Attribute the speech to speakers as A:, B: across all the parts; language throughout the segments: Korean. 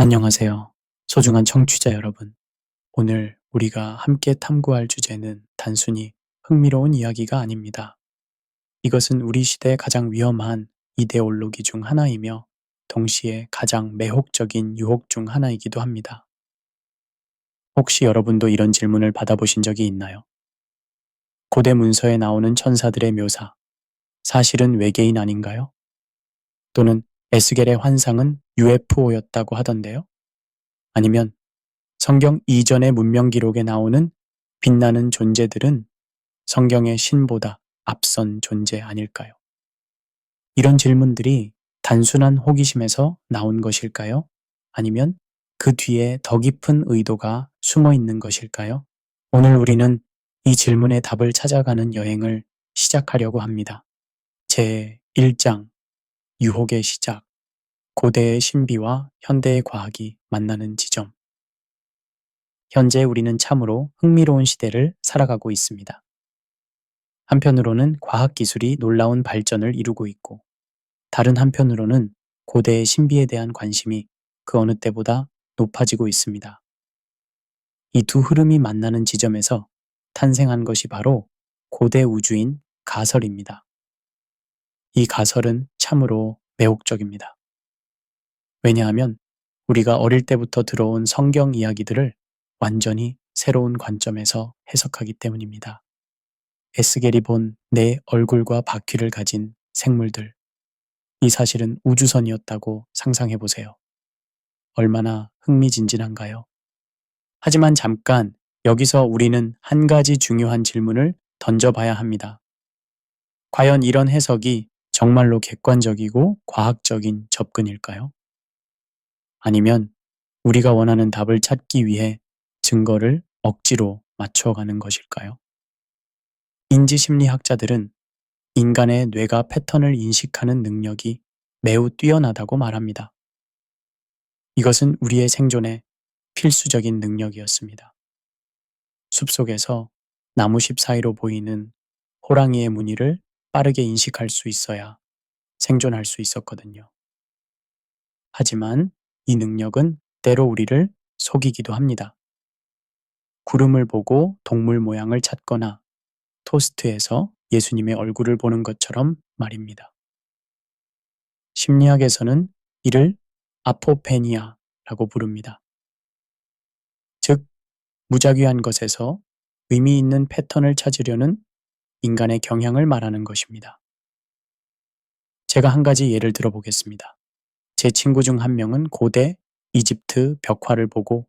A: 안녕하세요. 소중한 청취자 여러분. 오늘 우리가 함께 탐구할 주제는 단순히 흥미로운 이야기가 아닙니다. 이것은 우리 시대 가장 위험한 이데올로기 중 하나이며 동시에 가장 매혹적인 유혹 중 하나이기도 합니다. 혹시 여러분도 이런 질문을 받아보신 적이 있나요? 고대 문서에 나오는 천사들의 묘사, 사실은 외계인 아닌가요? 또는 에스겔의 환상은 UFO였다고 하던데요? 아니면 성경 이전의 문명 기록에 나오는 빛나는 존재들은 성경의 신보다 앞선 존재 아닐까요? 이런 질문들이 단순한 호기심에서 나온 것일까요? 아니면 그 뒤에 더 깊은 의도가 숨어 있는 것일까요? 오늘 우리는 이 질문의 답을 찾아가는 여행을 시작하려고 합니다. 제 1장, 유혹의 시작, 고대의 신비와 현대의 과학이 만나는 지점. 현재 우리는 참으로 흥미로운 시대를 살아가고 있습니다. 한편으로는 과학기술이 놀라운 발전을 이루고 있고, 다른 한편으로는 고대의 신비에 대한 관심이 그 어느 때보다 높아지고 있습니다. 이 두 흐름이 만나는 지점에서 탄생한 것이 바로 고대 우주인 가설입니다. 이 가설은 참으로 매혹적입니다. 왜냐하면 우리가 어릴 때부터 들어온 성경 이야기들을 완전히 새로운 관점에서 해석하기 때문입니다. 에스겔이 본 내 얼굴과 바퀴를 가진 생물들. 이 사실은 우주선이었다고 상상해 보세요. 얼마나 흥미진진한가요? 하지만 잠깐 여기서 우리는 한 가지 중요한 질문을 던져봐야 합니다. 과연 이런 해석이 정말로 객관적이고 과학적인 접근일까요? 아니면 우리가 원하는 답을 찾기 위해 증거를 억지로 맞춰가는 것일까요? 인지심리학자들은 인간의 뇌가 패턴을 인식하는 능력이 매우 뛰어나다고 말합니다. 이것은 우리의 생존에 필수적인 능력이었습니다. 숲속에서 나무십 사이로 보이는 호랑이의 무늬를 빠르게 인식할 수 있어야 생존할 수 있었거든요. 하지만 이 능력은 때로 우리를 속이기도 합니다. 구름을 보고 동물 모양을 찾거나 토스트에서 예수님의 얼굴을 보는 것처럼 말입니다. 심리학에서는 이를 아포페니아라고 부릅니다. 즉, 무작위한 것에서 의미 있는 패턴을 찾으려는 인간의 경향을 말하는 것입니다. 제가 한 가지 예를 들어보겠습니다. 제 친구 중 한 명은 고대 이집트 벽화를 보고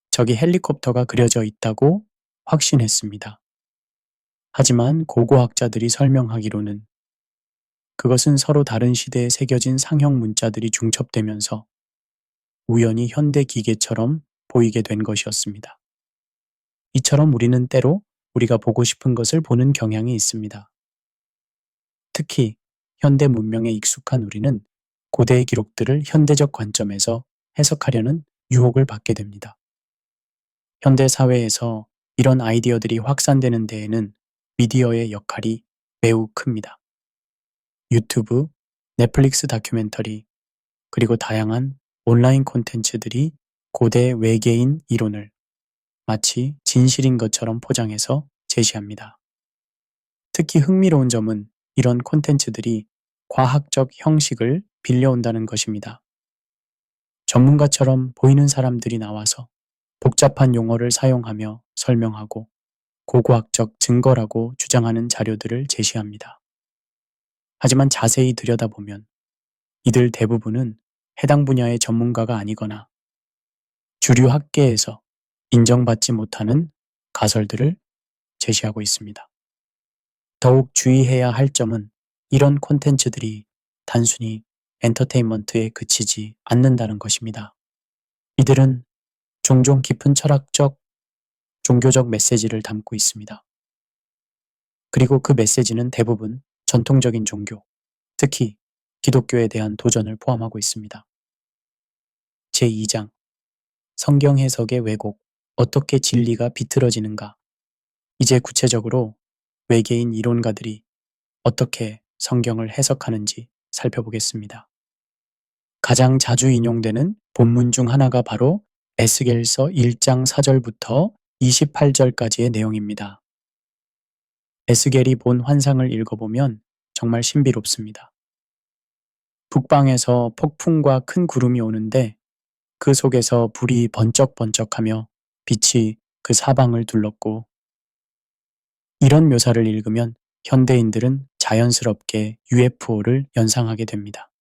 A: 저기 헬리콥터가 그려져 있다고 확신했습니다. 하지만 고고학자들이 설명하기로는 그것은 서로 다른 시대에 새겨진 상형 문자들이 중첩되면서 우연히 현대 기계처럼 보이게 된 것이었습니다. 이처럼 우리는 때로 우리가 보고 싶은 것을 보는 경향이 있습니다. 특히 현대 문명에 익숙한 우리는 고대의 기록들을 현대적 관점에서 해석하려는 유혹을 받게 됩니다. 현대 사회에서 이런 아이디어들이 확산되는 데에는 미디어의 역할이 매우 큽니다. 유튜브, 넷플릭스 다큐멘터리, 그리고 다양한 온라인 콘텐츠들이 고대 외계인 이론을 마치 진실인 것처럼 포장해서 제시합니다. 특히 흥미로운 점은 이런 콘텐츠들이 과학적 형식을 빌려온다는 것입니다. 전문가처럼 보이는 사람들이 나와서 복잡한 용어를 사용하며 설명하고 고고학적 증거라고 주장하는 자료들을 제시합니다. 하지만 자세히 들여다보면 이들 대부분은 해당 분야의 전문가가 아니거나 주류 학계에서 인정받지 못하는 가설들을 제시하고 있습니다. 더욱 주의해야 할 점은 이런 콘텐츠들이 단순히 엔터테인먼트에 그치지 않는다는 것입니다. 이들은 종종 깊은 철학적, 종교적 메시지를 담고 있습니다. 그리고 그 메시지는 대부분 전통적인 종교, 특히 기독교에 대한 도전을 포함하고 있습니다. 제2장, 성경 해석의 왜곡, 어떻게 진리가 비틀어지는가. 이제 구체적으로 외계인 이론가들이 어떻게 성경을 해석하는지 살펴보겠습니다. 가장 자주 인용되는 본문 중 하나가 바로 에스겔서 1장 4절부터 28절까지의 내용입니다. 에스겔이 본 환상을 읽어보면 정말 신비롭습니다. 북방에서 폭풍과 큰 구름이 오는데 그 속에서 불이 번쩍번쩍하며 빛이 그 사방을 둘렀고, 이런 묘사를 읽으면 현대인들은 자연스럽게 UFO를 연상하게 됩니다.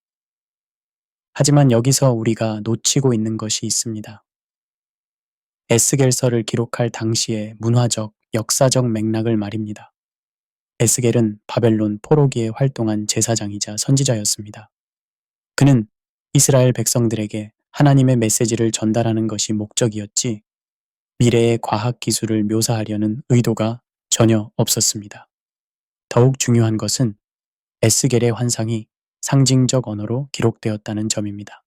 A: 하지만 여기서 우리가 놓치고 있는 것이 있습니다. 에스겔서를 기록할 당시의 문화적, 역사적 맥락을 말입니다. 에스겔은 바벨론 포로기에 활동한 제사장이자 선지자였습니다. 그는 이스라엘 백성들에게 하나님의 메시지를 전달하는 것이 목적이었지, 미래의 과학 기술을 묘사하려는 의도가 전혀 없었습니다. 더욱 중요한 것은 에스겔의 환상이 상징적 언어로 기록되었다는 점입니다.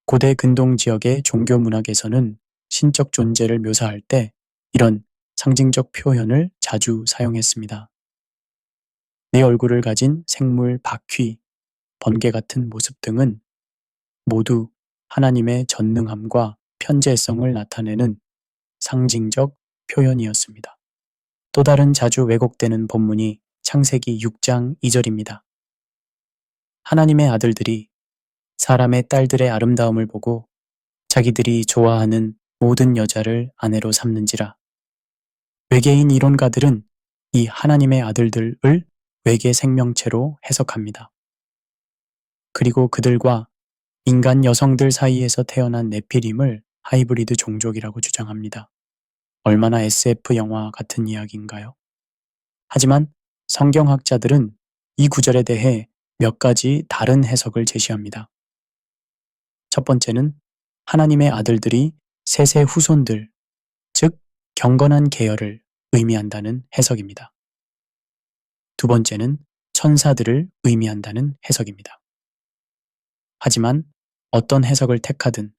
A: 고대 근동 지역의 종교 문학에서는 신적 존재를 묘사할 때 이런 상징적 표현을 자주 사용했습니다. 내 얼굴을 가진 생물, 바퀴, 번개 같은 모습 등은 모두 하나님의 전능함과 편재성을 나타내는 상징적 표현이었습니다. 또 다른 자주 왜곡되는 본문이 창세기 6장 2절입니다. 하나님의 아들들이 사람의 딸들의 아름다움을 보고 자기들이 좋아하는 모든 여자를 아내로 삼는지라. 외계인 이론가들은 이 하나님의 아들들을 외계 생명체로 해석합니다. 그리고 그들과 인간 여성들 사이에서 태어난 네피림을 하이브리드 종족이라고 주장합니다. 얼마나 SF 영화 같은 이야기인가요? 하지만 성경학자들은 이 구절에 대해 몇 가지 다른 해석을 제시합니다. 첫 번째는 하나님의 아들들이 셋의 후손들, 즉 경건한 계열을 의미한다는 해석입니다. 두 번째는 천사들을 의미한다는 해석입니다. 하지만 어떤 해석을 택하든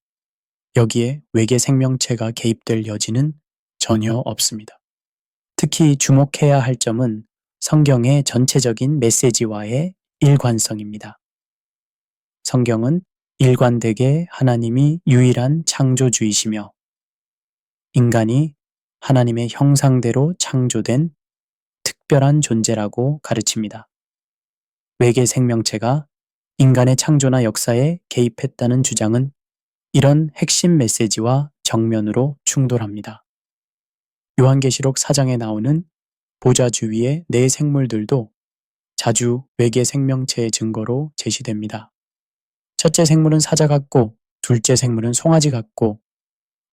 A: 여기에 외계 생명체가 개입될 여지는 전혀 없습니다. 특히 주목해야 할 점은 성경의 전체적인 메시지와의 일관성입니다. 성경은 일관되게 하나님이 유일한 창조주이시며 인간이 하나님의 형상대로 창조된 특별한 존재라고 가르칩니다. 외계 생명체가 인간의 창조나 역사에 개입했다는 주장은 이런 핵심 메시지와 정면으로 충돌합니다. 요한계시록 4장에 나오는 보좌 주위의 네 생물들도 자주 외계 생명체의 증거로 제시됩니다. 첫째 생물은 사자 같고, 둘째 생물은 송아지 같고,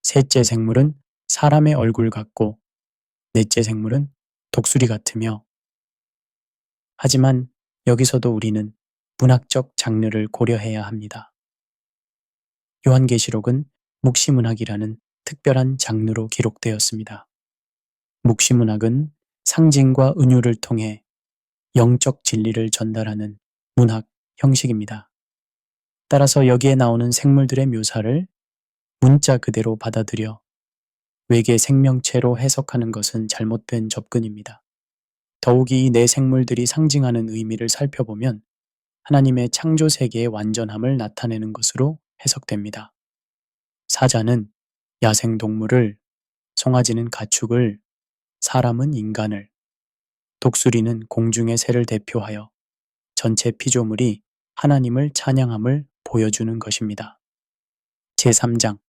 A: 셋째 생물은 사람의 얼굴 같고, 넷째 생물은 독수리 같으며, 하지만 여기서도 우리는 문학적 장르를 고려해야 합니다. 요한계시록은 묵시문학이라는 특별한 장르로 기록되었습니다. 묵시문학은 상징과 은유를 통해 영적 진리를 전달하는 문학 형식입니다. 따라서 여기에 나오는 생물들의 묘사를 문자 그대로 받아들여 외계 생명체로 해석하는 것은 잘못된 접근입니다. 더욱이 이 네 생물들이 상징하는 의미를 살펴보면 하나님의 창조 세계의 완전함을 나타내는 것으로 해석됩니다. 사자는 야생동물을, 송아지는 가축을, 사람은 인간을, 독수리는 공중의 새를 대표하여 전체 피조물이 하나님을 찬양함을 보여주는 것입니다. 제3장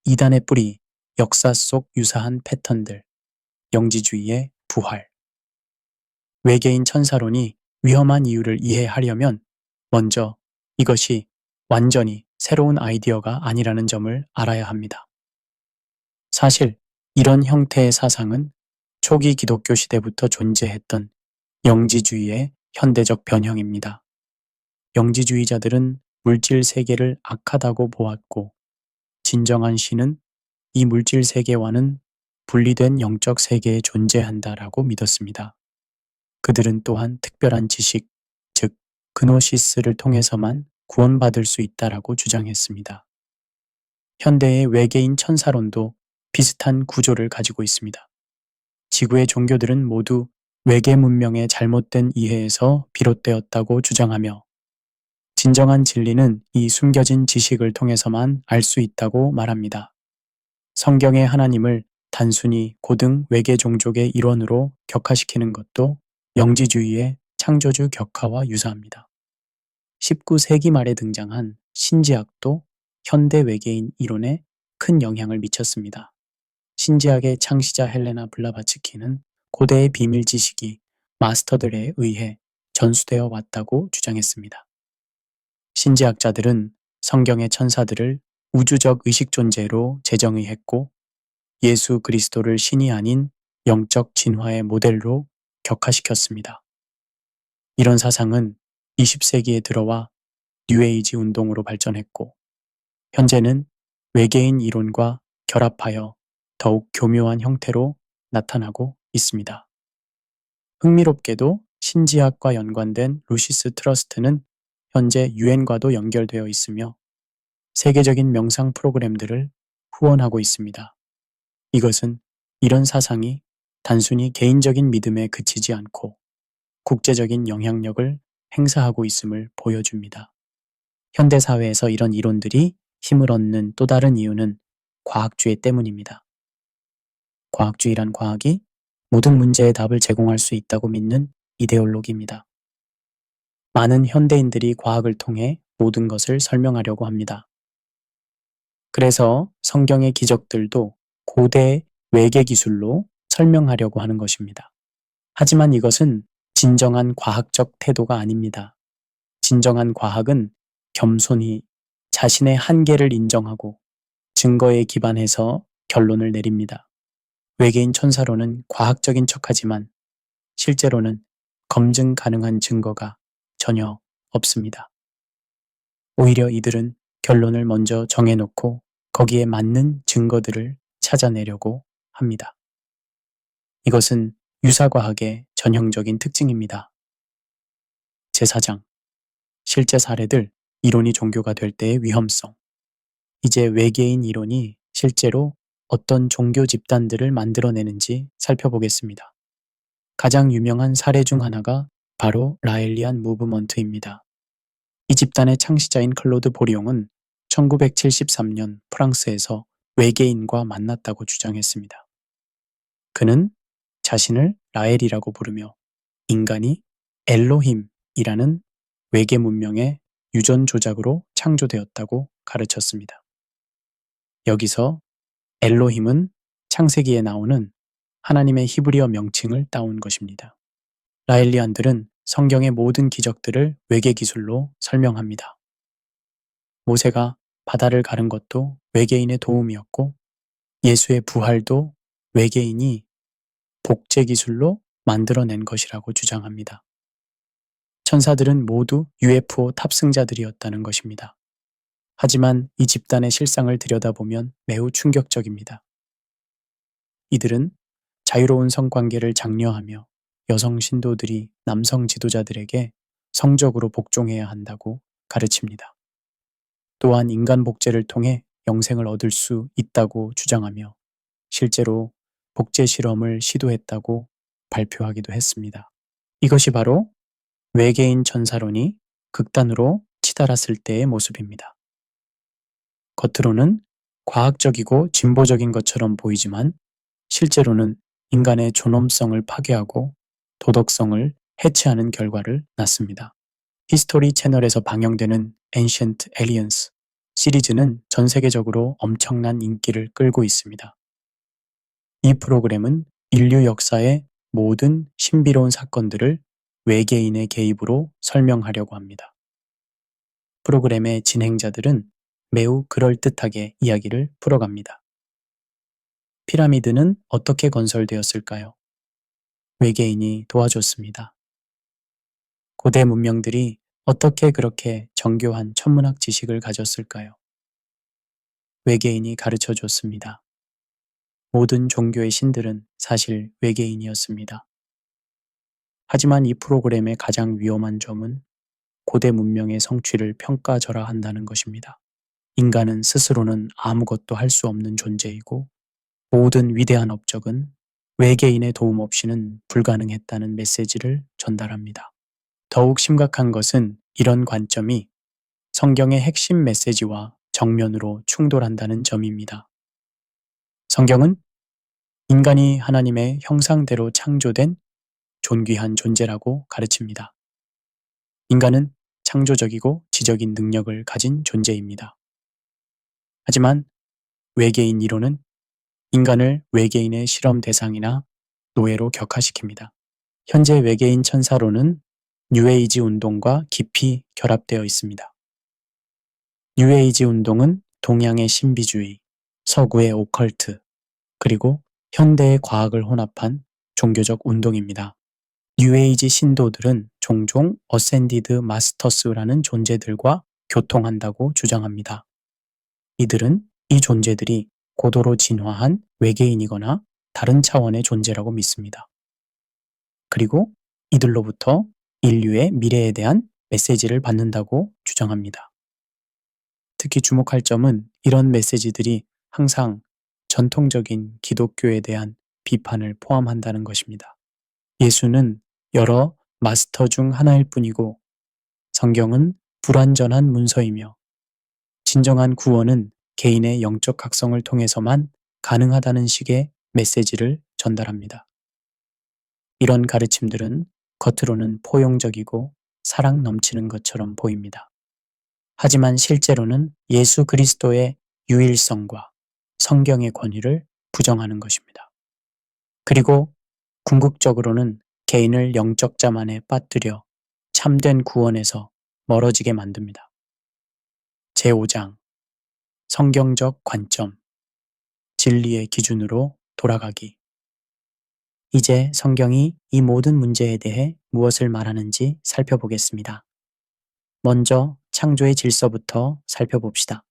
A: 이단의 뿌리, 역사 속 유사한 패턴들, 영지주의의 부활. 외계인 천사론이 위험한 이유를 이해하려면 먼저 이것이 완전히 새로운 아이디어가 아니라는 점을 알아야 합니다. 사실 이런 형태의 사상은 초기 기독교 시대부터 존재했던 영지주의의 현대적 변형입니다. 영지주의자들은 물질 세계를 악하다고 보았고, 진정한 신은 이 물질 세계와는 분리된 영적 세계에 존재한다라고 믿었습니다. 그들은 또한 특별한 지식, 즉 그노시스를 통해서만 구원받을 수 있다라고 주장했습니다. 현대의 외계인 천사론도 비슷한 구조를 가지고 있습니다. 지구의 종교들은 모두 외계 문명의 잘못된 이해에서 비롯되었다고 주장하며 진정한 진리는 이 숨겨진 지식을 통해서만 알 수 있다고 말합니다. 성경의 하나님을 단순히 고등 외계 종족의 일원으로 격화시키는 것도 영지주의의 창조주 격화와 유사합니다. 19세기 말에 등장한 신지학도 현대 외계인 이론에 큰 영향을 미쳤습니다. 신지학의 창시자 헬레나 블라바츠키는 고대의 비밀 지식이 마스터들에 의해 전수되어 왔다고 주장했습니다. 신지학자들은 성경의 천사들을 우주적 의식 존재로 재정의했고 예수 그리스도를 신이 아닌 영적 진화의 모델로 격화시켰습니다. 이런 사상은 20세기에 들어와 뉴에이지 운동으로 발전했고 현재는 외계인 이론과 결합하여 더욱 교묘한 형태로 나타나고 있습니다. 흥미롭게도 신지학과 연관된 루시스 트러스트는 현재 유엔과도 연결되어 있으며 세계적인 명상 프로그램들을 후원하고 있습니다. 이것은 이런 사상이 단순히 개인적인 믿음에 그치지 않고 국제적인 영향력을 행사하고 있음을 보여줍니다. 현대사회에서 이런 이론들이 힘을 얻는 또 다른 이유는 과학주의 때문입니다. 과학주의란 과학이 모든 문제의 답을 제공할 수 있다고 믿는 이데올로기입니다. 많은 현대인들이 과학을 통해 모든 것을 설명하려고 합니다. 그래서 성경의 기적들도 고대 외계 기술로 설명하려고 하는 것입니다. 하지만 이것은 진정한 과학적 태도가 아닙니다. 진정한 과학은 겸손히 자신의 한계를 인정하고 증거에 기반해서 결론을 내립니다. 외계인 천사로는 과학적인 척하지만 실제로는 검증 가능한 증거가 전혀 없습니다. 오히려 이들은 결론을 먼저 정해놓고 거기에 맞는 증거들을 찾아내려고 합니다. 이것은 유사과학의 전형적인 특징입니다. 제4장 실제 사례들 이론이 종교가 될 때의 위험성. 이제 외계인 이론이 실제로 어떤 종교 집단들을 만들어내는지 살펴보겠습니다. 가장 유명한 사례 중 하나가 바로 라엘리안 무브먼트입니다. 이 집단의 창시자인 클로드 보리옹은 1973년 프랑스에서 외계인과 만났다고 주장했습니다. 그는 자신을 라엘이라고 부르며 인간이 엘로힘이라는 외계 문명의 유전 조작으로 창조되었다고 가르쳤습니다. 여기서 엘로힘은 창세기에 나오는 하나님의 히브리어 명칭을 따온 것입니다. 라엘리안들은 성경의 모든 기적들을 외계 기술로 설명합니다. 모세가 바다를 가른 것도 외계인의 도움이었고 예수의 부활도 외계인이 복제 기술로 만들어낸 것이라고 주장합니다. 천사들은 모두 UFO 탑승자들이었다는 것입니다. 하지만 이 집단의 실상을 들여다보면 매우 충격적입니다. 이들은 자유로운 성관계를 장려하며 여성 신도들이 남성 지도자들에게 성적으로 복종해야 한다고 가르칩니다. 또한 인간 복제를 통해 영생을 얻을 수 있다고 주장하며 실제로 복제 실험을 시도했다고 발표하기도 했습니다. 이것이 바로 외계인 천사론이 극단으로 치달았을 때의 모습입니다. 겉으로는 과학적이고 진보적인 것처럼 보이지만 실제로는 인간의 존엄성을 파괴하고 도덕성을 해체하는 결과를 낳습니다. 히스토리 채널에서 방영되는 Ancient Aliens 시리즈는 전 세계적으로 엄청난 인기를 끌고 있습니다. 이 프로그램은 인류 역사의 모든 신비로운 사건들을 외계인의 개입으로 설명하려고 합니다. 프로그램의 진행자들은 매우 그럴듯하게 이야기를 풀어갑니다. 피라미드는 어떻게 건설되었을까요? 외계인이 도와줬습니다. 고대 문명들이 어떻게 그렇게 정교한 천문학 지식을 가졌을까요? 외계인이 가르쳐 줬습니다. 모든 종교의 신들은 사실 외계인이었습니다. 하지만 이 프로그램의 가장 위험한 점은 고대 문명의 성취를 평가절하한다는 것입니다. 인간은 스스로는 아무것도 할 수 없는 존재이고 모든 위대한 업적은 외계인의 도움 없이는 불가능했다는 메시지를 전달합니다. 더욱 심각한 것은 이런 관점이 성경의 핵심 메시지와 정면으로 충돌한다는 점입니다. 성경은 인간이 하나님의 형상대로 창조된 존귀한 존재라고 가르칩니다. 인간은 창조적이고 지적인 능력을 가진 존재입니다. 하지만 외계인 이론은 인간을 외계인의 실험 대상이나 노예로 격화시킵니다. 현재 외계인 천사론은 뉴에이지 운동과 깊이 결합되어 있습니다. 뉴에이지 운동은 동양의 신비주의, 서구의 오컬트, 그리고 현대의 과학을 혼합한 종교적 운동입니다. 뉴에이지 신도들은 종종 어센디드 마스터스라는 존재들과 교통한다고 주장합니다. 이들은 이 존재들이 고도로 진화한 외계인이거나 다른 차원의 존재라고 믿습니다. 그리고 이들로부터 인류의 미래에 대한 메시지를 받는다고 주장합니다. 특히 주목할 점은 이런 메시지들이 항상 전통적인 기독교에 대한 비판을 포함한다는 것입니다. 예수는 여러 마스터 중 하나일 뿐이고 성경은 불완전한 문서이며 진정한 구원은 개인의 영적 각성을 통해서만 가능하다는 식의 메시지를 전달합니다. 이런 가르침들은 겉으로는 포용적이고 사랑 넘치는 것처럼 보입니다. 하지만 실제로는 예수 그리스도의 유일성과 성경의 권위를 부정하는 것입니다. 그리고 궁극적으로는 개인을 영적 자만에 빠뜨려 참된 구원에서 멀어지게 만듭니다. 제5장 성경적 관점 진리의 기준으로 돌아가기. 이제 성경이 이 모든 문제에 대해 무엇을 말하는지 살펴보겠습니다. 먼저 창조의 질서부터 살펴봅시다.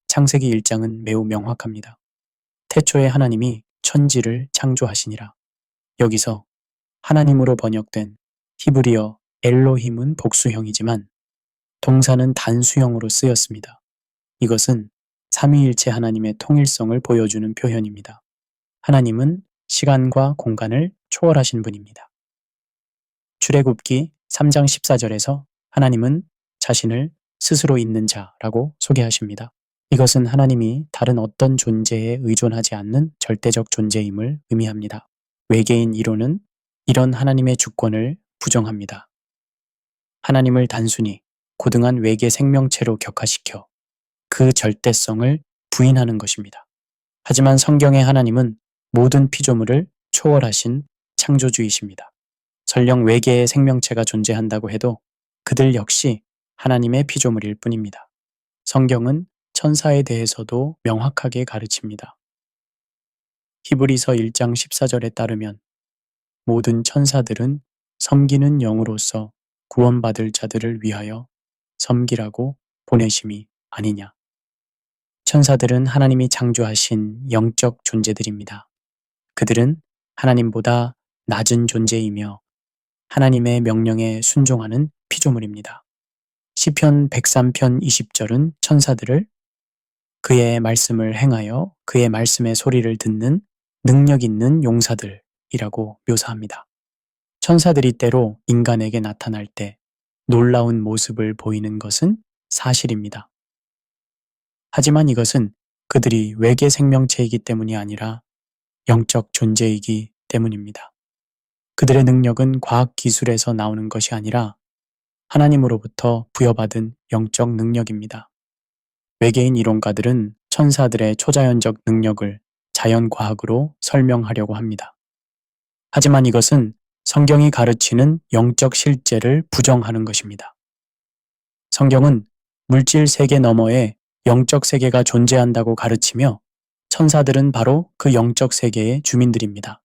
A: 창세기 1장은 매우 명확합니다. 태초에 하나님이 천지를 창조하시니라. 여기서 하나님으로 번역된 히브리어 엘로힘은 복수형이지만 동사는 단수형으로 쓰였습니다. 이것은 삼위일체 하나님의 통일성을 보여주는 표현입니다. 하나님은 시간과 공간을 초월하신 분입니다. 출애굽기 3장 14절에서 하나님은 자신을 스스로 있는 자라고 소개하십니다. 이것은 하나님이 다른 어떤 존재에 의존하지 않는 절대적 존재임을 의미합니다. 외계인 이론은 이런 하나님의 주권을 부정합니다. 하나님을 단순히 고등한 외계 생명체로 격화시켜 그 절대성을 부인하는 것입니다. 하지만 성경의 하나님은 모든 피조물을 초월하신 창조주이십니다. 설령 외계의 생명체가 존재한다고 해도 그들 역시 하나님의 피조물일 뿐입니다. 성경은 천사에 대해서도 명확하게 가르칩니다. 히브리서 1장 14절에 따르면 모든 천사들은 섬기는 영으로서 구원받을 자들을 위하여 섬기라고 보내심이 아니냐. 천사들은 하나님이 창조하신 영적 존재들입니다. 그들은 하나님보다 낮은 존재이며 하나님의 명령에 순종하는 피조물입니다. 시편 103편 20절은 천사들을 그의 말씀을 행하여 그의 말씀의 소리를 듣는 능력 있는 용사들이라고 묘사합니다. 천사들이 때로 인간에게 나타날 때 놀라운 모습을 보이는 것은 사실입니다. 하지만 이것은 그들이 외계 생명체이기 때문이 아니라 영적 존재이기 때문입니다. 그들의 능력은 과학기술에서 나오는 것이 아니라 하나님으로부터 부여받은 영적 능력입니다. 외계인 이론가들은 천사들의 초자연적 능력을 자연과학으로 설명하려고 합니다. 하지만 이것은 성경이 가르치는 영적 실제를 부정하는 것입니다. 성경은 물질 세계 너머에 영적 세계가 존재한다고 가르치며 천사들은 바로 그 영적 세계의 주민들입니다.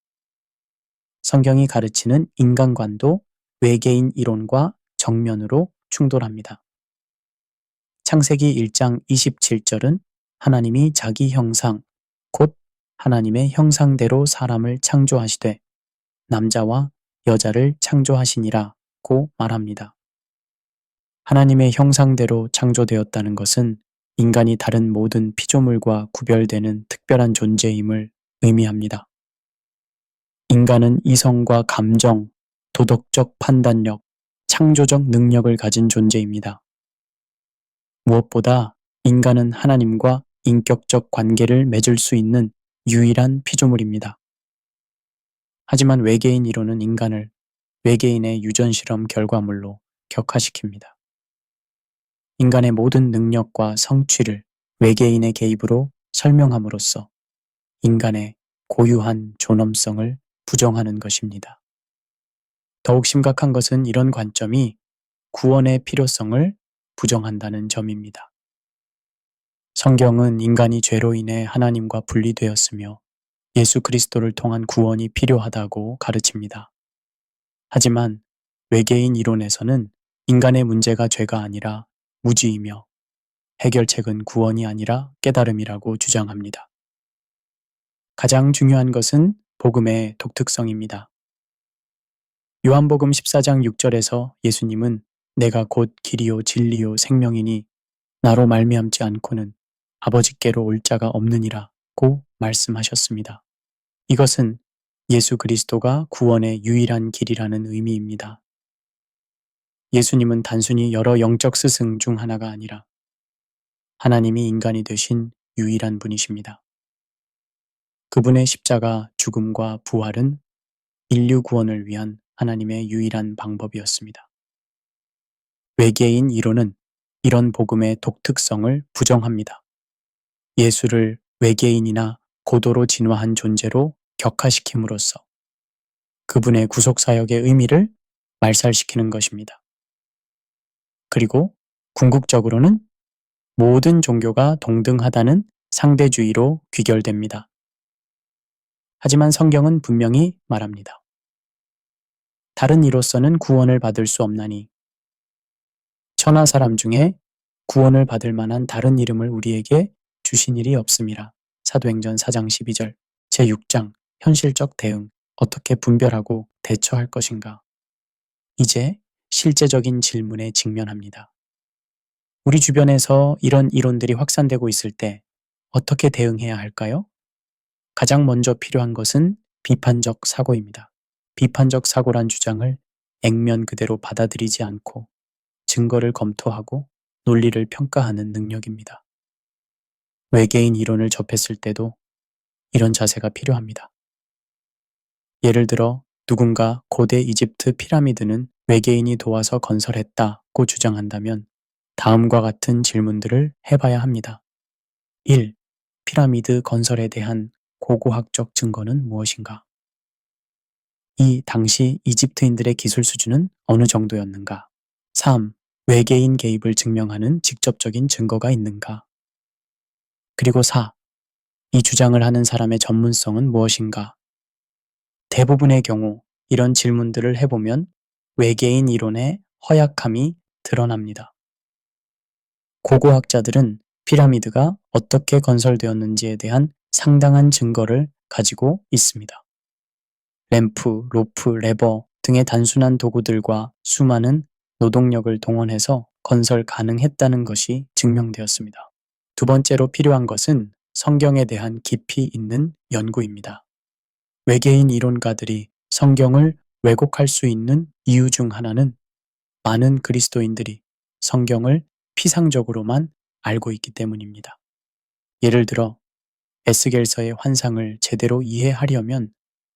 A: 성경이 가르치는 인간관도 외계인 이론과 정면으로 충돌합니다. 창세기 1장 27절은 하나님이 자기 형상, 곧 하나님의 형상대로 사람을 창조하시되 남자와 여자를 창조하시니라고 말합니다. 하나님의 형상대로 창조되었다는 것은 인간이 다른 모든 피조물과 구별되는 특별한 존재임을 의미합니다. 인간은 이성과 감정, 도덕적 판단력, 창조적 능력을 가진 존재입니다. 무엇보다 인간은 하나님과 인격적 관계를 맺을 수 있는 유일한 피조물입니다. 하지만 외계인 이론은 인간을 외계인의 유전실험 결과물로 격화시킵니다. 인간의 모든 능력과 성취를 외계인의 개입으로 설명함으로써 인간의 고유한 존엄성을 부정하는 것입니다. 더욱 심각한 것은 이런 관점이 구원의 필요성을 부정한다는 점입니다. 성경은 인간이 죄로 인해 하나님과 분리되었으며 예수 그리스도를 통한 구원이 필요하다고 가르칩니다. 하지만 외계인 이론에서는 인간의 문제가 죄가 아니라 무지이며 해결책은 구원이 아니라 깨달음이라고 주장합니다. 가장 중요한 것은 복음의 독특성입니다. 요한복음 14장 6절에서 예수님은 내가 곧 길이요 진리요 생명이니 나로 말미암지 않고는 아버지께로 올 자가 없느니라고 말씀하셨습니다. 이것은 예수 그리스도가 구원의 유일한 길이라는 의미입니다. 예수님은 단순히 여러 영적 스승 중 하나가 아니라 하나님이 인간이 되신 유일한 분이십니다. 그분의 십자가 죽음과 부활은 인류 구원을 위한 하나님의 유일한 방법이었습니다. 외계인 이론은 이런 복음의 독특성을 부정합니다. 예수를 외계인이나 고도로 진화한 존재로 격화시킴으로써 그분의 구속사역의 의미를 말살시키는 것입니다. 그리고 궁극적으로는 모든 종교가 동등하다는 상대주의로 귀결됩니다. 하지만 성경은 분명히 말합니다. 다른 이로서는 구원을 받을 수 없나니 천하 사람 중에 구원을 받을 만한 다른 이름을 우리에게 주신 일이 없음이라. 사도행전 4장 12절 제6장 현실적 대응 어떻게 분별하고 대처할 것인가. 이제 실제적인 질문에 직면합니다. 우리 주변에서 이런 이론들이 확산되고 있을 때 어떻게 대응해야 할까요? 가장 먼저 필요한 것은 비판적 사고입니다. 비판적 사고란 주장을 액면 그대로 받아들이지 않고 증거를 검토하고 논리를 평가하는 능력입니다. 외계인 이론을 접했을 때도 이런 자세가 필요합니다. 예를 들어 누군가 고대 이집트 피라미드는 외계인이 도와서 건설했다고 주장한다면 다음과 같은 질문들을 해봐야 합니다. 1. 피라미드 건설에 대한 고고학적 증거는 무엇인가? 2. 당시 이집트인들의 기술 수준은 어느 정도였는가? 3. 외계인 개입을 증명하는 직접적인 증거가 있는가? 그리고 4. 이 주장을 하는 사람의 전문성은 무엇인가? 대부분의 경우 이런 질문들을 해보면 외계인 이론의 허약함이 드러납니다. 고고학자들은 피라미드가 어떻게 건설되었는지에 대한 상당한 증거를 가지고 있습니다. 램프, 로프, 레버 등의 단순한 도구들과 수많은 노동력을 동원해서 건설 가능했다는 것이 증명되었습니다. 두 번째로 필요한 것은 성경에 대한 깊이 있는 연구입니다. 외계인 이론가들이 성경을 왜곡할 수 있는 이유 중 하나는 많은 그리스도인들이 성경을 피상적으로만 알고 있기 때문입니다. 예를 들어 에스겔서의 환상을 제대로 이해하려면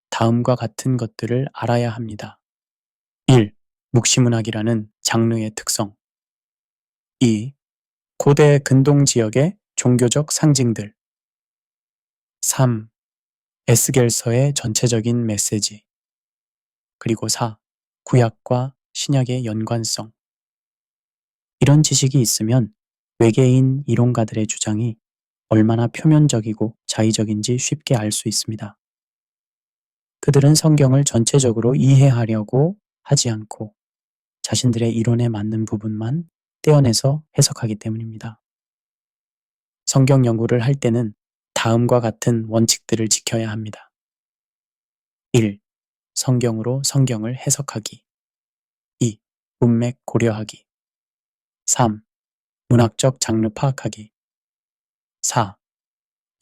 A: 다음과 같은 것들을 알아야 합니다. 1. 묵시문학이라는 장르의 특성. 2. 고대 근동 지역의 종교적 상징들. 3. 에스겔서의 전체적인 메시지. 그리고 4. 구약과 신약의 연관성. 이런 지식이 있으면 외계인 이론가들의 주장이 얼마나 표면적이고 자의적인지 쉽게 알 수 있습니다. 그들은 성경을 전체적으로 이해하려고 하지 않고 자신들의 이론에 맞는 부분만 떼어내서 해석하기 때문입니다. 성경 연구를 할 때는 다음과 같은 원칙들을 지켜야 합니다. 1. 성경으로 성경을 해석하기. 2. 문맥 고려하기. 3. 문학적 장르 파악하기. 4.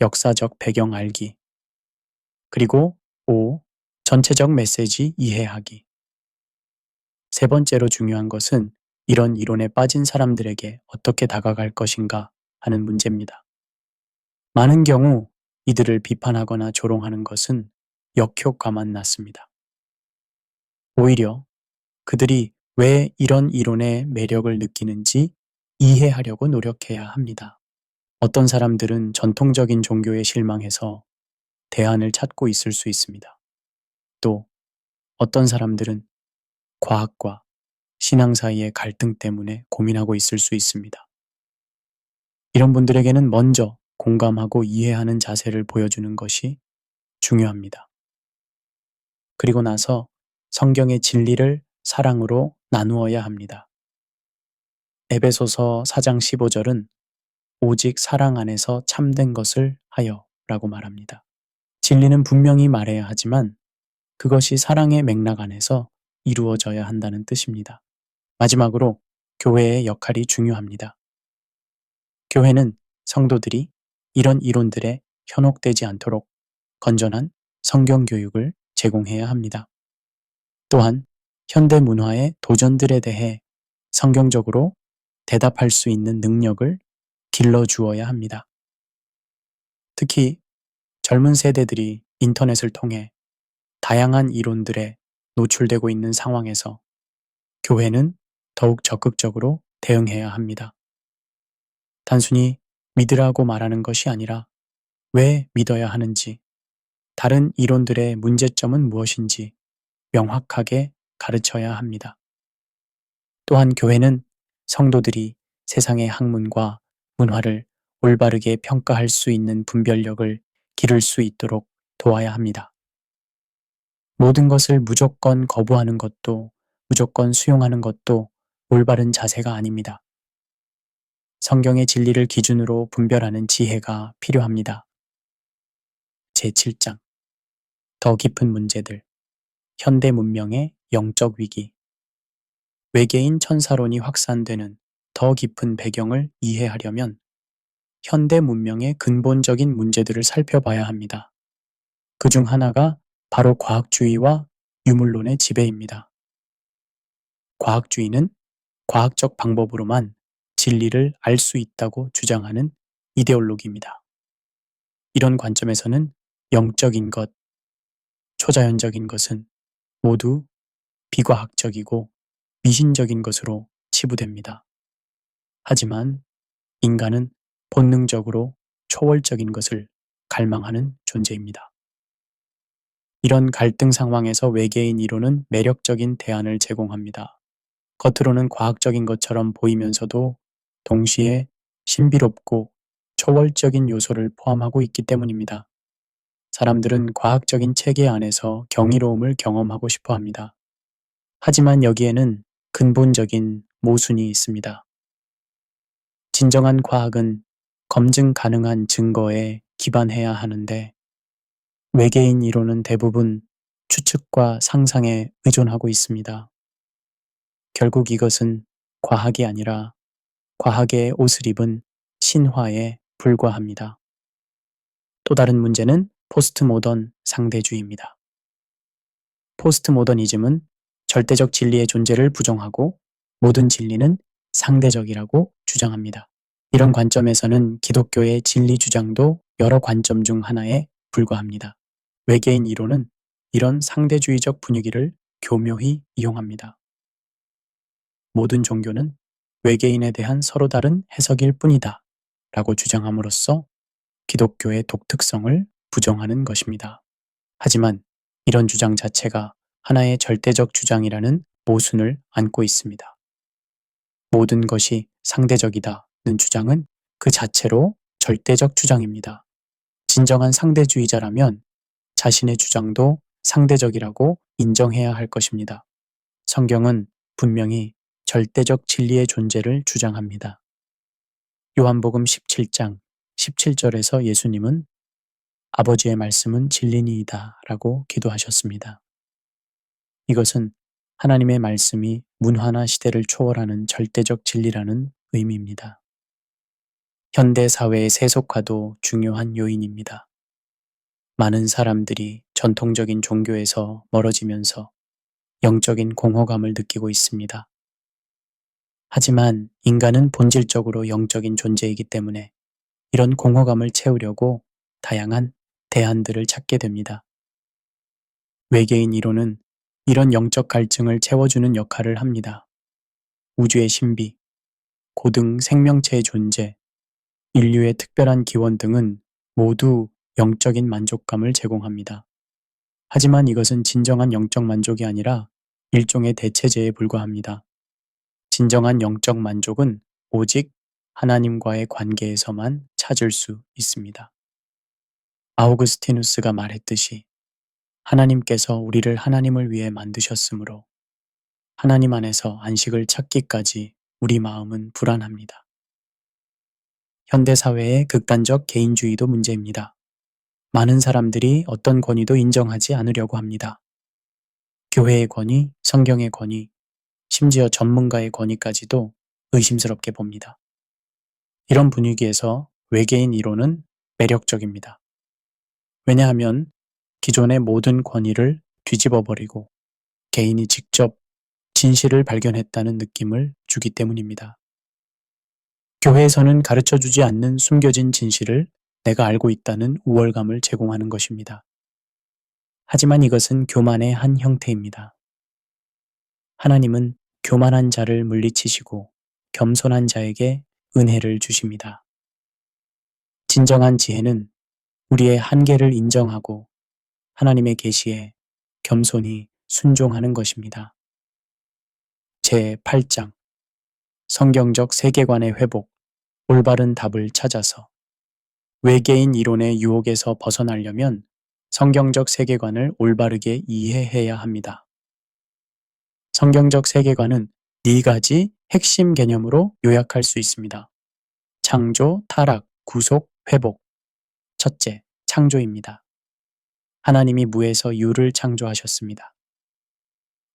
A: 역사적 배경 알기. 그리고 5. 전체적 메시지 이해하기. 세 번째로 중요한 것은 이런 이론에 빠진 사람들에게 어떻게 다가갈 것인가 하는 문제입니다. 많은 경우 이들을 비판하거나 조롱하는 것은 역효과만 낳습니다. 오히려 그들이 왜 이런 이론의 매력을 느끼는지 이해하려고 노력해야 합니다. 어떤 사람들은 전통적인 종교에 실망해서 대안을 찾고 있을 수 있습니다. 또 어떤 사람들은 과학과 신앙 사이의 갈등 때문에 고민하고 있을 수 있습니다. 이런 분들에게는 먼저 공감하고 이해하는 자세를 보여주는 것이 중요합니다. 그리고 나서 성경의 진리를 사랑으로 나누어야 합니다. 에베소서 4장 15절은 오직 사랑 안에서 참된 것을 하여 라고 말합니다. 진리는 분명히 말해야 하지만 그것이 사랑의 맥락 안에서 이루어져야 한다는 뜻입니다. 마지막으로 교회의 역할이 중요합니다. 교회는 성도들이 이런 이론들에 현혹되지 않도록 건전한 성경 교육을 제공해야 합니다. 또한 현대 문화의 도전들에 대해 성경적으로 대답할 수 있는 능력을 길러주어야 합니다. 특히 젊은 세대들이 인터넷을 통해 다양한 이론들에 노출되고 있는 상황에서 교회는 더욱 적극적으로 대응해야 합니다. 단순히 믿으라고 말하는 것이 아니라 왜 믿어야 하는지, 다른 이론들의 문제점은 무엇인지 명확하게 가르쳐야 합니다. 또한 교회는 성도들이 세상의 학문과 문화를 올바르게 평가할 수 있는 분별력을 기를 수 있도록 도와야 합니다. 모든 것을 무조건 거부하는 것도 무조건 수용하는 것도 올바른 자세가 아닙니다. 성경의 진리를 기준으로 분별하는 지혜가 필요합니다. 제7장 더 깊은 문제들 현대 문명의 영적 위기 외계인 천사론이 확산되는 더 깊은 배경을 이해하려면 현대 문명의 근본적인 문제들을 살펴봐야 합니다. 그 중 하나가 바로 과학주의와 유물론의 지배입니다. 과학주의는 과학적 방법으로만 진리를 알 수 있다고 주장하는 이데올로기입니다. 이런 관점에서는 영적인 것, 초자연적인 것은 모두 비과학적이고 미신적인 것으로 치부됩니다. 하지만 인간은 본능적으로 초월적인 것을 갈망하는 존재입니다. 이런 갈등 상황에서 외계인 이론은 매력적인 대안을 제공합니다. 겉으로는 과학적인 것처럼 보이면서도 동시에 신비롭고 초월적인 요소를 포함하고 있기 때문입니다. 사람들은 과학적인 체계 안에서 경이로움을 경험하고 싶어 합니다. 하지만 여기에는 근본적인 모순이 있습니다. 진정한 과학은 검증 가능한 증거에 기반해야 하는데 외계인 이론은 대부분 추측과 상상에 의존하고 있습니다. 결국 이것은 과학이 아니라 과학의 옷을 입은 신화에 불과합니다. 또 다른 문제는 포스트 모던 상대주의입니다. 포스트 모더니즘은 절대적 진리의 존재를 부정하고 모든 진리는 상대적이라고 주장합니다. 이런 관점에서는 기독교의 진리 주장도 여러 관점 중 하나에 불과합니다. 외계인 이론은 이런 상대주의적 분위기를 교묘히 이용합니다. 모든 종교는 외계인에 대한 서로 다른 해석일 뿐이다 라고 주장함으로써 기독교의 독특성을 부정하는 것입니다. 하지만 이런 주장 자체가 하나의 절대적 주장이라는 모순을 안고 있습니다. 모든 것이 상대적이다는 주장은 그 자체로 절대적 주장입니다. 진정한 상대주의자라면 자신의 주장도 상대적이라고 인정해야 할 것입니다. 성경은 분명히 절대적 진리의 존재를 주장합니다. 요한복음 17장 17절에서 예수님은 아버지의 말씀은 진리니이다 라고 기도하셨습니다. 이것은 하나님의 말씀이 문화나 시대를 초월하는 절대적 진리라는 의미입니다. 현대 사회의 세속화도 중요한 요인입니다. 많은 사람들이 전통적인 종교에서 멀어지면서 영적인 공허감을 느끼고 있습니다. 하지만 인간은 본질적으로 영적인 존재이기 때문에 이런 공허감을 채우려고 다양한 대안들을 찾게 됩니다. 외계인 이론은 이런 영적 갈증을 채워주는 역할을 합니다. 우주의 신비, 고등 생명체의 존재, 인류의 특별한 기원 등은 모두 영적인 만족감을 제공합니다. 하지만 이것은 진정한 영적 만족이 아니라 일종의 대체제에 불과합니다. 진정한 영적 만족은 오직 하나님과의 관계에서만 찾을 수 있습니다. 아우구스티누스가 말했듯이 하나님께서 우리를 하나님을 위해 만드셨으므로 하나님 안에서 안식을 찾기까지 우리 마음은 불안합니다. 현대사회의 극단적 개인주의도 문제입니다. 많은 사람들이 어떤 권위도 인정하지 않으려고 합니다. 교회의 권위, 성경의 권위, 심지어 전문가의 권위까지도 의심스럽게 봅니다. 이런 분위기에서 외계인 이론은 매력적입니다. 왜냐하면 기존의 모든 권위를 뒤집어버리고 개인이 직접 진실을 발견했다는 느낌을 주기 때문입니다. 교회에서는 가르쳐주지 않는 숨겨진 진실을 내가 알고 있다는 우월감을 제공하는 것입니다. 하지만 이것은 교만의 한 형태입니다. 하나님은 교만한 자를 물리치시고 겸손한 자에게 은혜를 주십니다. 진정한 지혜는 우리의 한계를 인정하고 하나님의 계시에 겸손히 순종하는 것입니다. 제8장 성경적 세계관의 회복, 올바른 답을 찾아서 외계인 이론의 유혹에서 벗어나려면 성경적 세계관을 올바르게 이해해야 합니다. 성경적 세계관은 4가지 핵심 개념으로 요약할 수 있습니다. 창조, 타락, 구속, 회복. 첫째, 창조입니다. 하나님이 무에서 유를 창조하셨습니다.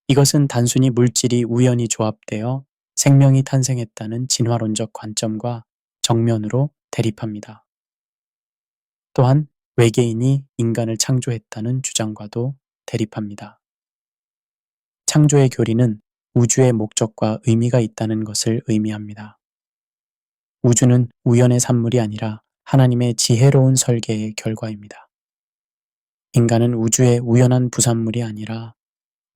A: 이것은 단순히 물질이 우연히 조합되어 생명이 탄생했다는 진화론적 관점과 정면으로 대립합니다. 또한 외계인이 인간을 창조했다는 주장과도 대립합니다. 창조의 교리는 우주의 목적과 의미가 있다는 것을 의미합니다. 우주는 우연의 산물이 아니라 하나님의 지혜로운 설계의 결과입니다. 인간은 우주의 우연한 부산물이 아니라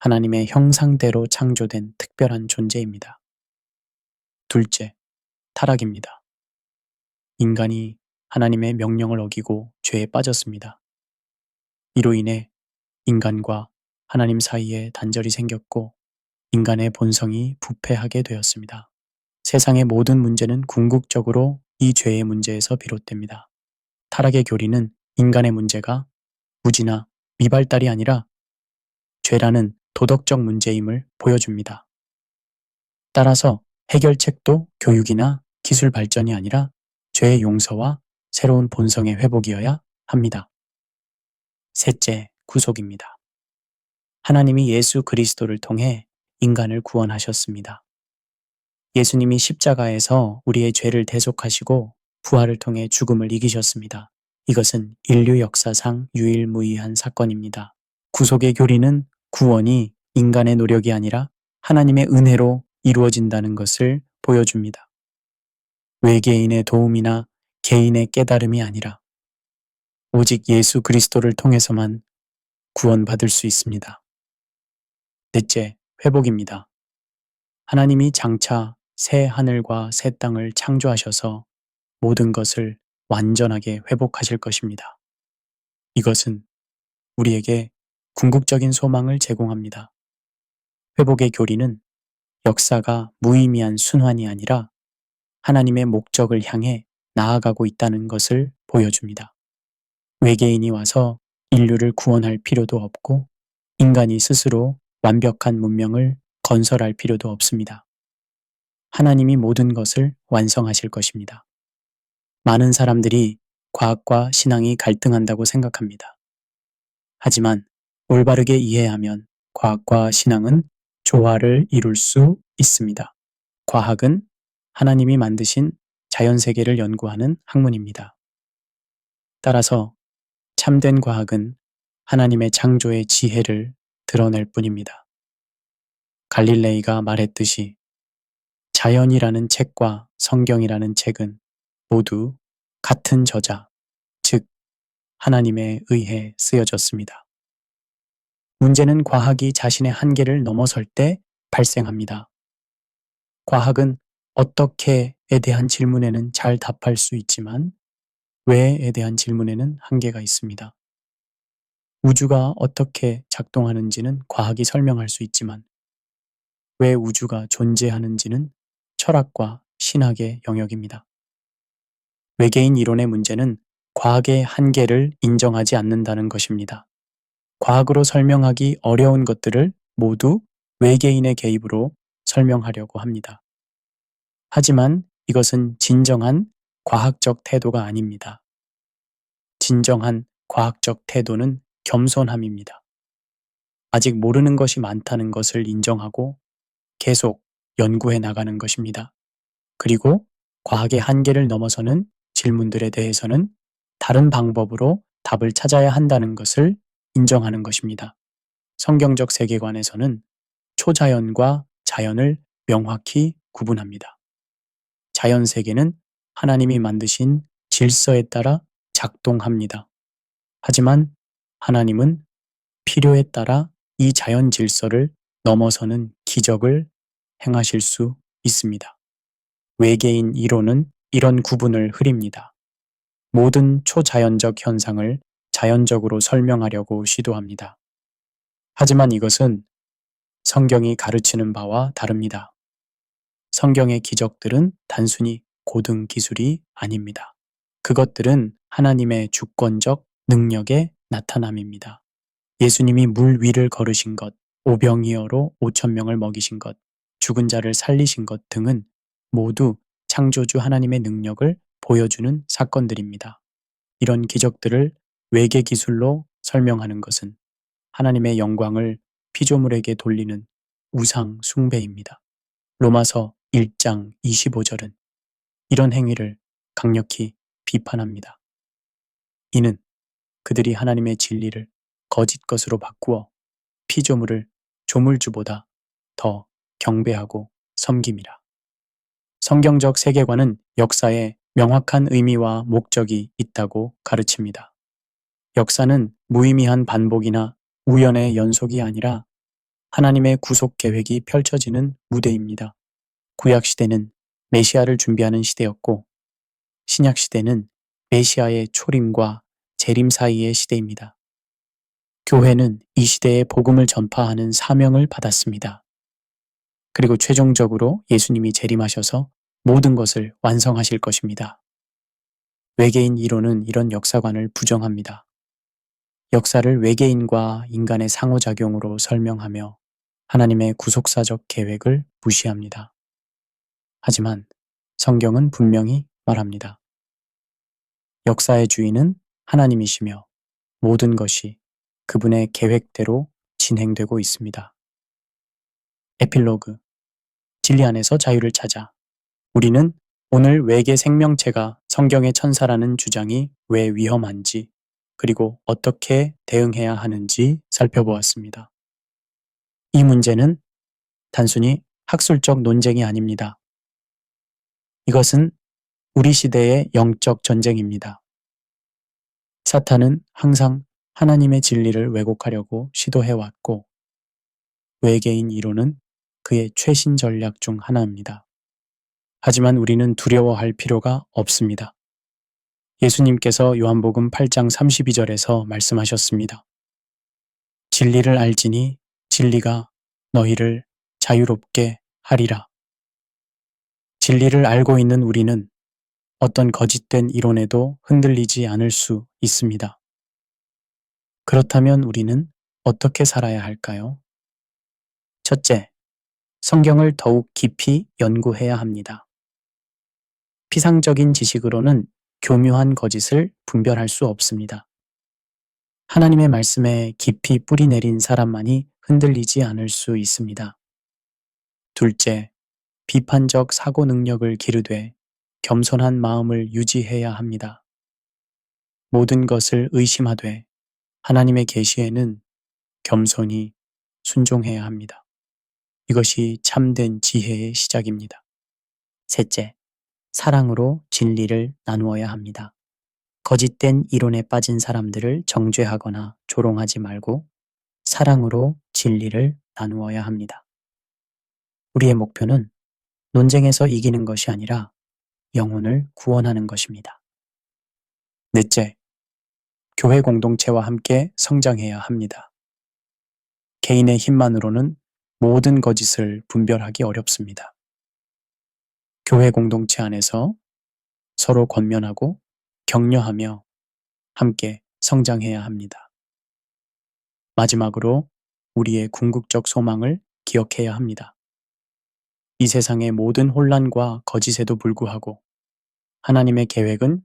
A: 하나님의 형상대로 창조된 특별한 존재입니다. 둘째, 타락입니다. 인간이 하나님의 명령을 어기고 죄에 빠졌습니다. 이로 인해 인간과 하나님 사이에 단절이 생겼고 인간의 본성이 부패하게 되었습니다. 세상의 모든 문제는 궁극적으로 이 죄의 문제에서 비롯됩니다. 타락의 교리는 인간의 문제가 무지나 미발달이 아니라 죄라는 도덕적 문제임을 보여줍니다. 따라서 해결책도 교육이나 기술 발전이 아니라 죄의 용서와 새로운 본성의 회복이어야 합니다. 셋째, 구속입니다. 하나님이 예수 그리스도를 통해 인간을 구원하셨습니다. 예수님이 십자가에서 우리의 죄를 대속하시고 부활을 통해 죽음을 이기셨습니다. 이것은 인류 역사상 유일무이한 사건입니다. 구속의 교리는 구원이 인간의 노력이 아니라 하나님의 은혜로 이루어진다는 것을 보여줍니다. 외계인의 도움이나 개인의 깨달음이 아니라 오직 예수 그리스도를 통해서만 구원받을 수 있습니다. 넷째, 회복입니다. 하나님이 장차 새 하늘과 새 땅을 창조하셔서 모든 것을 완전하게 회복하실 것입니다. 이것은 우리에게 궁극적인 소망을 제공합니다. 회복의 교리는 역사가 무의미한 순환이 아니라 하나님의 목적을 향해 나아가고 있다는 것을 보여줍니다. 외계인이 와서 인류를 구원할 필요도 없고 인간이 스스로 완벽한 문명을 건설할 필요도 없습니다. 하나님이 모든 것을 완성하실 것입니다. 많은 사람들이 과학과 신앙이 갈등한다고 생각합니다. 하지만 올바르게 이해하면 과학과 신앙은 조화를 이룰 수 있습니다. 과학은 하나님이 만드신 자연세계를 연구하는 학문입니다. 따라서 참된 과학은 하나님의 창조의 지혜를 드러낼 뿐입니다. 갈릴레이가 말했듯이 자연이라는 책과 성경이라는 책은 모두 같은 저자, 즉 하나님에 의해 쓰여졌습니다. 문제는 과학이 자신의 한계를 넘어설 때 발생합니다. 과학은 어떻게에 대한 질문에는 잘 답할 수 있지만 왜에 대한 질문에는 한계가 있습니다. 우주가 어떻게 작동하는지는 과학이 설명할 수 있지만 왜 우주가 존재하는지는 철학과 신학의 영역입니다. 외계인 이론의 문제는 과학의 한계를 인정하지 않는다는 것입니다. 과학으로 설명하기 어려운 것들을 모두 외계인의 개입으로 설명하려고 합니다. 하지만 이것은 진정한 과학적 태도가 아닙니다. 진정한 과학적 태도는 겸손함입니다. 아직 모르는 것이 많다는 것을 인정하고 계속 연구해 나가는 것입니다. 그리고 과학의 한계를 넘어서는 질문들에 대해서는 다른 방법으로 답을 찾아야 한다는 것을 인정하는 것입니다. 성경적 세계관에서는 초자연과 자연을 명확히 구분합니다. 자연 세계는 하나님이 만드신 질서에 따라 작동합니다. 하지만 하나님은 필요에 따라 이 자연 질서를 넘어서는 기적을 행하실 수 있습니다. 외계인 이론은 이런 구분을 흐립니다. 모든 초자연적 현상을 자연적으로 설명하려고 시도합니다. 하지만 이것은 성경이 가르치는 바와 다릅니다. 성경의 기적들은 단순히 고등 기술이 아닙니다. 그것들은 하나님의 주권적 능력의 나타남입니다. 예수님이 물 위를 걸으신 것, 오병이어로 5천 명을 먹이신 것, 죽은 자를 살리신 것 등은 모두 창조주 하나님의 능력을 보여주는 사건들입니다. 이런 기적들을 외계 기술로 설명하는 것은 하나님의 영광을 피조물에게 돌리는 우상 숭배입니다. 로마서 1장 25절은 이런 행위를 강력히 비판합니다. 이는 그들이 하나님의 진리를 거짓 것으로 바꾸어 피조물을 조물주보다 더 경배하고 섬김이라. 성경적 세계관은 역사에 명확한 의미와 목적이 있다고 가르칩니다. 역사는 무의미한 반복이나 우연의 연속이 아니라 하나님의 구속 계획이 펼쳐지는 무대입니다. 구약 시대는 메시아를 준비하는 시대였고 신약 시대는 메시아의 초림과 재림 사이의 시대입니다. 교회는 이 시대에 복음을 전파하는 사명을 받았습니다. 그리고 최종적으로 예수님이 재림하셔서 모든 것을 완성하실 것입니다. 외계인 이론은 이런 역사관을 부정합니다. 역사를 외계인과 인간의 상호작용으로 설명하며 하나님의 구속사적 계획을 무시합니다. 하지만 성경은 분명히 말합니다. 역사의 주인은 하나님이시며 모든 것이 그분의 계획대로 진행되고 있습니다. 에필로그, 진리 안에서 자유를 찾아. 우리는 오늘 외계 생명체가 성경의 천사라는 주장이 왜 위험한지 그리고 어떻게 대응해야 하는지 살펴보았습니다. 이 문제는 단순히 학술적 논쟁이 아닙니다. 이것은 우리 시대의 영적 전쟁입니다. 사탄은 항상 하나님의 진리를 왜곡하려고 시도해왔고 외계인 이론은 그의 최신 전략 중 하나입니다. 하지만 우리는 두려워할 필요가 없습니다. 예수님께서 요한복음 8장 32절에서 말씀하셨습니다. 진리를 알지니 진리가 너희를 자유롭게 하리라. 진리를 알고 있는 우리는 어떤 거짓된 이론에도 흔들리지 않을 수 있습니다. 그렇다면 우리는 어떻게 살아야 할까요? 첫째, 성경을 더욱 깊이 연구해야 합니다. 피상적인 지식으로는 교묘한 거짓을 분별할 수 없습니다. 하나님의 말씀에 깊이 뿌리 내린 사람만이 흔들리지 않을 수 있습니다. 둘째, 비판적 사고 능력을 기르되 겸손한 마음을 유지해야 합니다. 모든 것을 의심하되 하나님의 계시에는 겸손히 순종해야 합니다. 이것이 참된 지혜의 시작입니다. 셋째, 사랑으로 진리를 나누어야 합니다. 거짓된 이론에 빠진 사람들을 정죄하거나 조롱하지 말고 사랑으로 진리를 나누어야 합니다. 우리의 목표는 논쟁에서 이기는 것이 아니라 영혼을 구원하는 것입니다. 넷째, 교회 공동체와 함께 성장해야 합니다. 개인의 힘만으로는 모든 거짓을 분별하기 어렵습니다. 교회 공동체 안에서 서로 권면하고 격려하며 함께 성장해야 합니다. 마지막으로 우리의 궁극적 소망을 기억해야 합니다. 이 세상의 모든 혼란과 거짓에도 불구하고 하나님의 계획은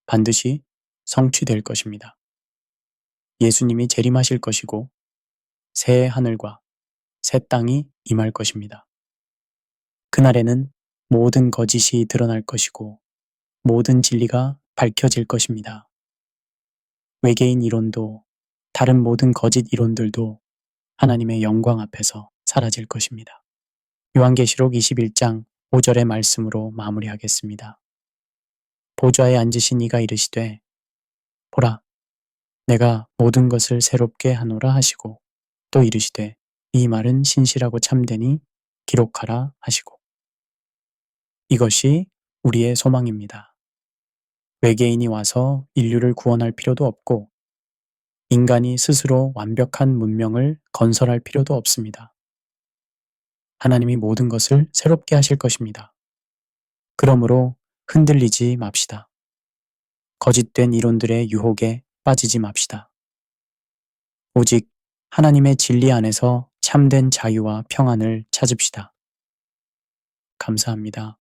A: 반드시 성취될 것입니다. 예수님이 재림하실 것이고 새 하늘과 새 땅이 임할 것입니다. 그날에는 모든 거짓이 드러날 것이고 모든 진리가 밝혀질 것입니다. 외계인 이론도 다른 모든 거짓 이론들도 하나님의 영광 앞에서 사라질 것입니다. 요한계시록 21장 5절의 말씀으로 마무리하겠습니다. 보좌에 앉으신 이가 이르시되 보라 내가 모든 것을 새롭게 하노라 하시고 또 이르시되 이 말은 신실하고 참되니 기록하라 하시고 이것이 우리의 소망입니다. 외계인이 와서 인류를 구원할 필요도 없고 인간이 스스로 완벽한 문명을 건설할 필요도 없습니다. 하나님이 모든 것을 새롭게 하실 것입니다. 그러므로 흔들리지 맙시다. 거짓된 이론들의 유혹에 빠지지 맙시다. 오직 하나님의 진리 안에서 참된 자유와 평안을 찾읍시다. 감사합니다.